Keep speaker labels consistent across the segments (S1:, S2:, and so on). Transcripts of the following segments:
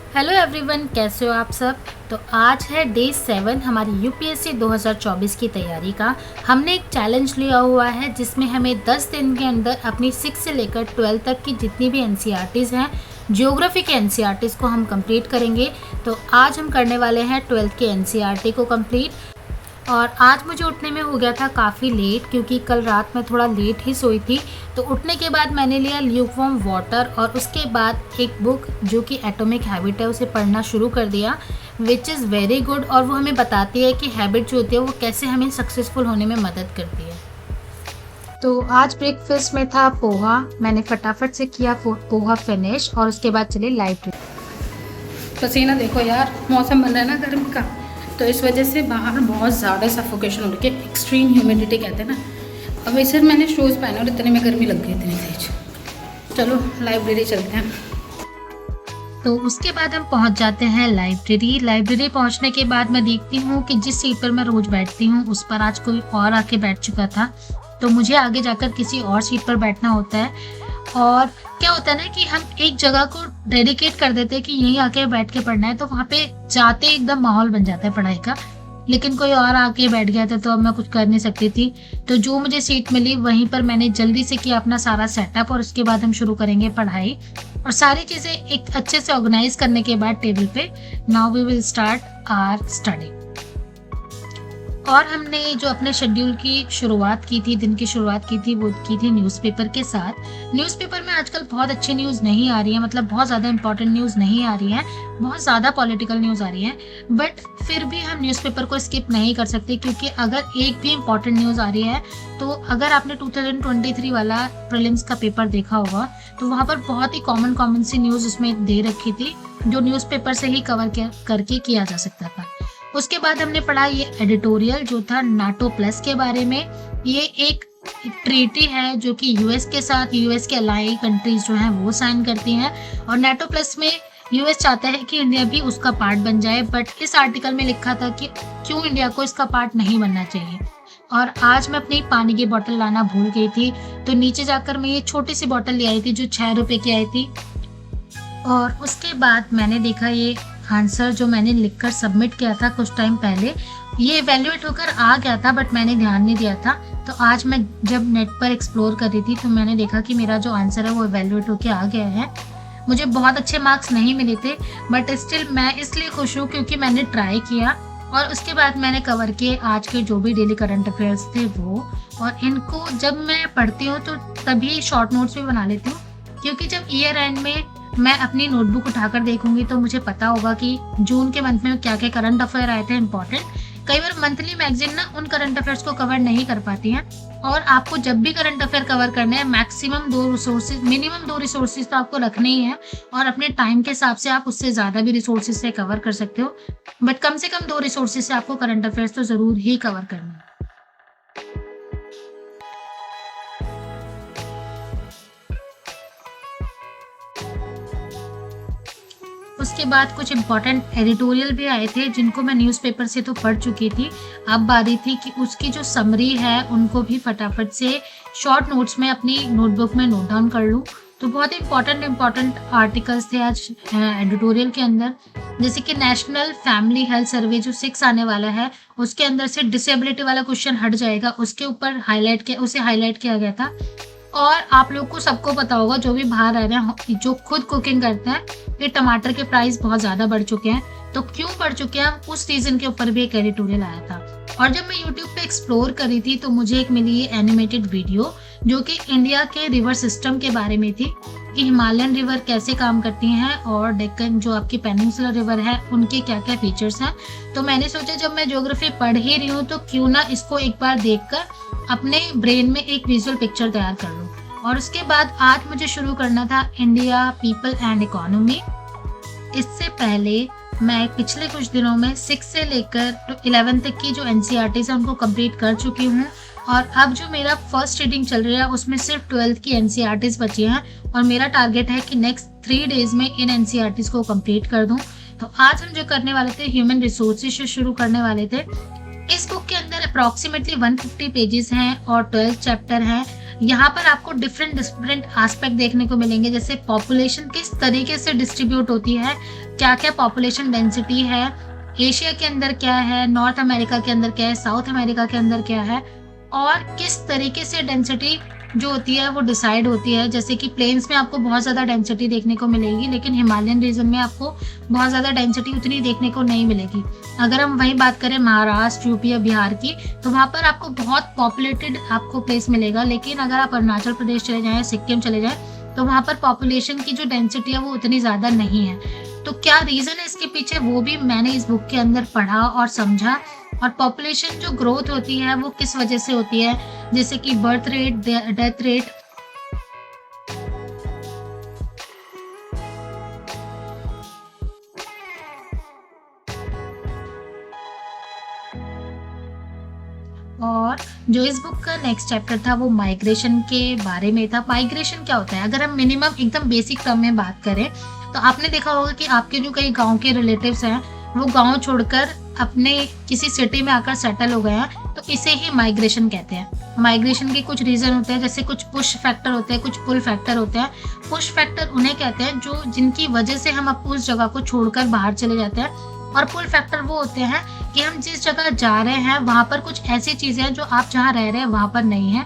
S1: Hello everyone, कैसे हो आप सब। तो आज है डे 7 हमारी यूपीएससी 2024 की तैयारी का। हमने एक चैलेंज लिया हुआ है जिसमें हमें 10 दिन के अंदर अपनी 6 से लेकर 12 तक की जितनी भी एनसीईआरटीज़ हैं, ज्योग्राफी के एनसीईआरटीज़ को हम कंप्लीट करेंगे। तो आज हम करने वाले हैं 12th के एनसीईआरटी को कंप्लीट। और आज मुझे उठने में हो गया था काफ़ी लेट, क्योंकि कल रात में थोड़ा लेट ही सोई थी। तो उठने के बाद मैंने लिया ल्यूकवार्म वाटर और उसके बाद एक बुक जो कि एटॉमिक हैबिट है उसे पढ़ना शुरू कर दिया, विच इज़ वेरी गुड। और वो हमें बताती है कि हैबिट जो होती है वो कैसे हमें सक्सेसफुल होने में मदद करती है। तो आज ब्रेकफास्ट में था पोहा। मैंने फटाफट से किया पोहा फिनिश और उसके बाद चले लाइब्रेरी।
S2: पसीना देखो यार, मौसम बन रहा है ना गर्मी का, तो इस वजह से बाहर बहुत ज़्यादा सफोकेशन हो रही है। एक्सट्रीम ह्यूमिडिटी कहते हैं ना। अब वैसे मैंने शूज़ पहने और इतने में गर्मी लग गई, इतनी तेज। चलो लाइब्रेरी चलते हैं।
S1: तो उसके बाद हम पहुंच जाते हैं लाइब्रेरी पहुंचने के बाद मैं देखती हूँ कि जिस सीट पर मैं रोज बैठती हूँ उस पर आज कोई और आके बैठ चुका था। तो मुझे आगे जाकर किसी और सीट पर बैठना होता है। और क्या होता है ना कि हम एक जगह को डेडिकेट कर देते हैं कि यहीं आके बैठ के पढ़ना है, तो वहाँ पे जाते एकदम माहौल बन जाता है पढ़ाई का। लेकिन कोई और आके बैठ गया था तो अब मैं कुछ कर नहीं सकती थी। तो जो मुझे सीट मिली वहीं पर मैंने जल्दी से किया अपना सारा सेटअप और उसके बाद हम शुरू करेंगे पढ़ाई। और सारी चीज़ें एक अच्छे से ऑर्गेनाइज करने के बाद टेबल पे now we will start our study. और हमने जो अपने शेड्यूल की शुरुआत की थी, दिन की शुरुआत की थी, वो की थी न्यूज़पेपर के साथ। न्यूज़पेपर में आजकल बहुत अच्छी न्यूज़ नहीं आ रही है, मतलब बहुत ज़्यादा इंपॉर्टेंट न्यूज़ नहीं आ रही है, बहुत ज़्यादा पॉलिटिकल न्यूज़ आ रही है। बट फिर भी हम न्यूज़पेपर को स्किप नहीं कर सकते, क्योंकि अगर एक भी इम्पॉर्टेंट न्यूज़ आ रही है तो अगर आपने 2023 वाला प्रीलिम्स का पेपर देखा होगा तो वहाँ पर बहुत ही कॉमन सी न्यूज़ उसमें दे रखी थी जो न्यूज़पेपर से ही कवर करके किया जा सकता था। उसके बाद हमने पढ़ा ये एडिटोरियल जो था नाटो प्लस के बारे में। ये एक ट्रीटी है जो कि यूएस के साथ यूएस के अलाई कंट्रीज जो हैं वो साइन करती हैं, और नाटो प्लस में यूएस चाहता है कि इंडिया भी उसका पार्ट बन जाए। बट इस आर्टिकल में लिखा था कि क्यों इंडिया को इसका पार्ट नहीं बनना चाहिए। और आज मैं अपनी पानी की बोतल लाना भूल गई थी, तो नीचे जाकर मैं ये छोटी सी बोतल ले आई थी जो 6 रुपए की आई थी। और उसके बाद मैंने देखा ये आंसर जो मैंने लिखकर सबमिट किया था कुछ टाइम पहले, ये इवैल्यूएट होकर आ गया था बट मैंने ध्यान नहीं दिया था। तो आज मैं जब नेट पर एक्सप्लोर कर रही थी तो मैंने देखा कि मेरा जो आंसर है वो इवैल्यूएट होकर आ गया है। मुझे बहुत अच्छे मार्क्स नहीं मिले थे बट स्टिल मैं इसलिए खुश हूँ क्योंकि मैंने ट्राई किया। और उसके बाद मैंने कवर किए आज के जो भी डेली करंट अफेयर्स थे वो, और इनको जब मैं पढ़ती हूँ तो तभी शॉर्ट नोट्स भी बना लेती हूँ, क्योंकि जब ईयर एंड में मैं अपनी नोटबुक उठाकर देखूंगी तो मुझे पता होगा कि जून के मंथ में क्या क्या करंट अफेयर आए थे इंपॉर्टेंट। कई बार मंथली मैगजीन ना उन करंट अफेयर्स को कवर नहीं कर पाती हैं, और आपको जब भी करंट अफेयर कवर करने हैं मैक्सिमम 2 रिसोर्सेज, मिनिमम 2 रिसोर्सेज तो आपको रखने ही है। और अपने टाइम के हिसाब से आप उससे ज़्यादा भी रिसोर्सेज से कवर कर सकते हो, बट कम से कम 2 रिसोर्सेज से आपको करंट अफेयर्स तो ज़रूर ही कवर करना है। उसके बाद कुछ इम्पोर्टेंट एडिटोरियल भी आए थे जिनको मैं न्यूज़पेपर से तो पढ़ चुकी थी। अब बारी थी कि उसकी जो समरी है उनको भी फटाफट से शॉर्ट नोट्स में अपनी नोटबुक में नोट डाउन कर लूँ। तो बहुत इम्पोर्टेंट आर्टिकल्स थे आज एडिटोरियल के अंदर, जैसे कि नेशनल फैमिली हेल्थ सर्वे जो 6 आने वाला है उसके अंदर से डिसेबिलिटी वाला क्वेश्चन हट जाएगा, उसके ऊपर उसे हाईलाइट किया गया था। और आप लोग को सबको पता होगा जो भी बाहर रह रहे हैं जो खुद कुकिंग करते हैं, ये टमाटर के प्राइस बहुत ज़्यादा बढ़ चुके हैं। तो क्यों बढ़ चुके हैं उस रीज़न के ऊपर भी एक एडिटोरियल आया था। और जब मैं YouTube पे एक्सप्लोर करी थी तो मुझे एक मिली ये एनिमेटेड वीडियो जो कि इंडिया के रिवर सिस्टम के बारे में थी, कि हिमालयन रिवर कैसे काम करती हैं और डेक्कन जो आपकी पेनिनसुलर रिवर है उनके क्या क्या फीचर्स हैं। तो मैंने सोचा जब मैं ज्योग्राफी पढ़ ही रही हूँ तो क्यों ना इसको एक बार देखकर अपने ब्रेन में एक विजुअल पिक्चर तैयार कर लूँ। और उसके बाद आज मुझे शुरू करना था इंडिया, पीपल एंड इकोनॉमी। इससे पहले मैं पिछले कुछ दिनों में 6 से लेकर 11 तक की जो एनसीईआरटीज़ है उनको कंप्लीट कर चुकी हूँ, और अब जो मेरा फर्स्ट रीडिंग चल रही है उसमें सिर्फ 12th की एनसीईआरटीज़ बची हैं, और मेरा टारगेट है कि नेक्स्ट 3 डेज में इन एनसीईआरटीज़ को कंप्लीट कर दूँ। तो आज हम जो करने वाले थे ह्यूमन रिसोर्सेज से शुरू करने वाले थे। इस बुक के अंदर अप्रॉक्सीमेटली 150 पेजेस हैं और 12 चैप्टर हैं। यहाँ पर आपको डिफरेंट डिफरेंट एस्पेक्ट देखने को मिलेंगे, जैसे पॉपुलेशन किस तरीके से डिस्ट्रीब्यूट होती है, क्या क्या पॉपुलेशन डेंसिटी है, एशिया के अंदर क्या है, नॉर्थ अमेरिका के अंदर क्या है, साउथ अमेरिका के अंदर क्या है, और किस तरीके से डेंसिटी जो होती है वो डिसाइड होती है। जैसे कि प्लेन्स में आपको बहुत ज़्यादा डेंसिटी देखने को मिलेगी, लेकिन हिमालयन रीजन में आपको बहुत ज़्यादा डेंसिटी उतनी देखने को नहीं मिलेगी। अगर हम वहीं बात करें महाराष्ट्र, यूपी या बिहार की, तो वहाँ पर आपको बहुत पॉपुलेटेड आपको प्लेस मिलेगा। लेकिन अगर आप अरुणाचल प्रदेश चले जाएँ, सिक्किम चले जाएँ, तो वहाँ पर पॉपुलेशन की जो डेंसिटी है वो उतनी ज़्यादा नहीं है। तो क्या रीज़न है इसके पीछे, वो भी मैंने इस बुक के अंदर पढ़ा और समझा। और पॉपुलेशन जो ग्रोथ होती है वो किस वजह से होती है, जैसे कि बर्थ रेट, डेथ रेट, और जो इस बुक का नेक्स्ट चैप्टर था वो माइग्रेशन के बारे में था। माइग्रेशन क्या होता है, अगर हम मिनिमम एकदम बेसिक टर्म में बात करें, तो आपने देखा होगा कि आपके जो कई गांव के रिलेटिव्स हैं वो गांव छोड़कर अपने किसी सिटी में आकर सेटल हो गए हैं, तो इसे ही माइग्रेशन कहते हैं। माइग्रेशन के कुछ रीजन होते हैं, जैसे कुछ पुश फैक्टर होते हैं, कुछ पुल फैक्टर होते हैं। पुश फैक्टर उन्हें कहते हैं जो जिनकी वजह से हम उस जगह को छोड़कर बाहर चले जाते हैं, और पुल फैक्टर वो होते हैं कि हम जिस जगह जा रहे हैं वहां पर कुछ ऐसी चीजें हैं जो आप जहाँ रह रहे हैं वहां पर नहीं है।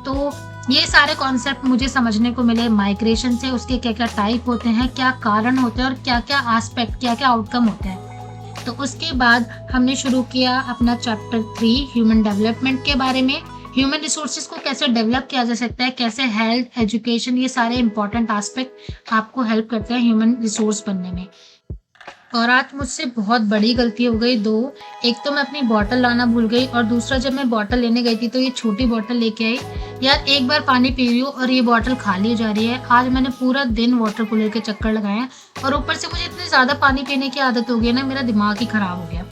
S1: तो ये सारे कॉन्सेप्ट मुझे समझने को मिले माइग्रेशन से, उसके क्या क्या टाइप होते हैं, क्या कारण होते हैं, और क्या क्या एस्पेक्ट, क्या क्या आउटकम होते हैं। तो उसके बाद हमने शुरू किया अपना चैप्टर 3 ह्यूमन डेवलपमेंट के बारे में। ह्यूमन रिसोर्सेज को कैसे डेवलप किया जा सकता है, कैसे हेल्थ, एजुकेशन, ये सारे इंपॉर्टेंट एस्पेक्ट आपको हेल्प करते हैं ह्यूमन रिसोर्स बनने में। और आज मुझसे बहुत बड़ी गलती हो गई दो। एक तो मैं अपनी बॉटल लाना भूल गई, और दूसरा जब मैं बॉटल लेने गई थी तो ये छोटी बॉटल लेके आई। यार एक बार पानी पी रही हूँ और ये बॉटल खाली हो जा रही है। आज मैंने पूरा दिन वाटर कूलर के चक्कर लगाए हैं, और ऊपर से मुझे इतनी ज़्यादा पानी पीने की आदत हो गई ना, मेरा दिमाग ही खराब हो गया।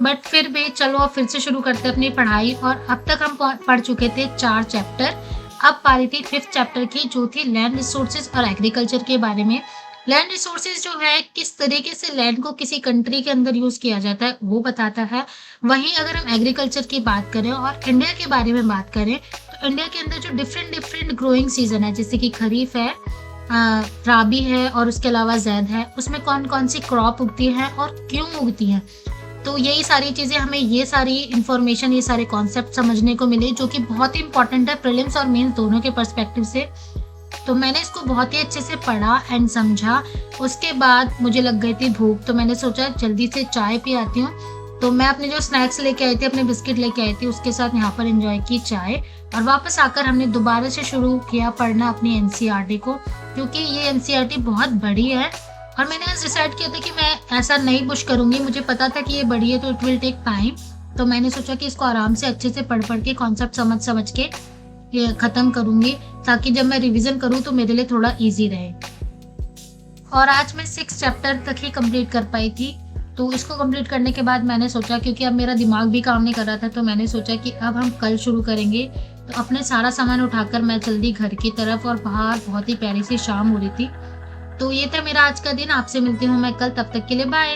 S1: बट फिर भी चलो अब फिर से शुरू करते हैं अपनी पढ़ाई। और अब तक हम पढ़ चुके थे 4 चैप्टर। अब पारी थी 5th चैप्टर की, जो थी लैंड रिसोर्सेज और एग्रीकल्चर के बारे में। लैंड रिसोर्सेज जो है किस तरीके से लैंड को किसी कंट्री के अंदर यूज किया जाता है वो बताता है। वहीं अगर हम एग्रीकल्चर की बात करें और इंडिया के बारे में बात करें, तो इंडिया के अंदर जो डिफरेंट डिफरेंट ग्रोइंग सीजन है, जैसे कि खरीफ है, राबी है, और उसके अलावा जैद है, उसमें कौन कौन सी क्रॉप उगती है और क्यों उगती है। तो यही सारी चीज़ें हमें, ये सारी इन्फॉर्मेशन, ये सारे कॉन्सेप्ट समझने को मिले, जो कि बहुत ही इंपॉर्टेंट है प्रीलिम्स और मेंस दोनों के पर्सपेक्टिव से। तो मैंने इसको बहुत ही अच्छे से पढ़ा एंड समझा। उसके बाद मुझे लग गई थी भूख, तो मैंने सोचा जल्दी से चाय पी आती हूँ। तो मैं अपने जो स्नैक्स लेके आई थी, अपने बिस्किट लेके आई थी, उसके साथ यहाँ पर एंजॉय की चाय। और वापस आकर हमने दोबारा से शुरू किया पढ़ना अपनी एनसीईआरटी को, क्योंकि ये एनसीईआरटी बहुत बड़ी है। और मैंने आज डिसाइड किया था कि मैं ऐसा नहीं पुश करूँगी, मुझे पता था कि ये बड़ी है तो इट विल टेक टाइम। तो मैंने सोचा कि इसको आराम से अच्छे से पढ़ के कॉन्सेप्ट समझ के ये ख़त्म करूँगी, ताकि जब मैं रिवीजन करूँ तो मेरे लिए थोड़ा इजी रहे। और आज मैं 6 चैप्टर तक ही कंप्लीट कर पाई थी। तो इसको कंप्लीट करने के बाद मैंने सोचा, क्योंकि अब मेरा दिमाग भी काम नहीं कर रहा था, तो मैंने सोचा कि अब हम कल शुरू करेंगे। तो अपने सारा सामान उठाकर मैं चल दी घर की तरफ, और बाहर बहुत ही प्यारी सी शाम हो रही थी। तो ये था मेरा आज का दिन। आपसे मिलती हूँ मैं कल, तब तक के लिए बाय।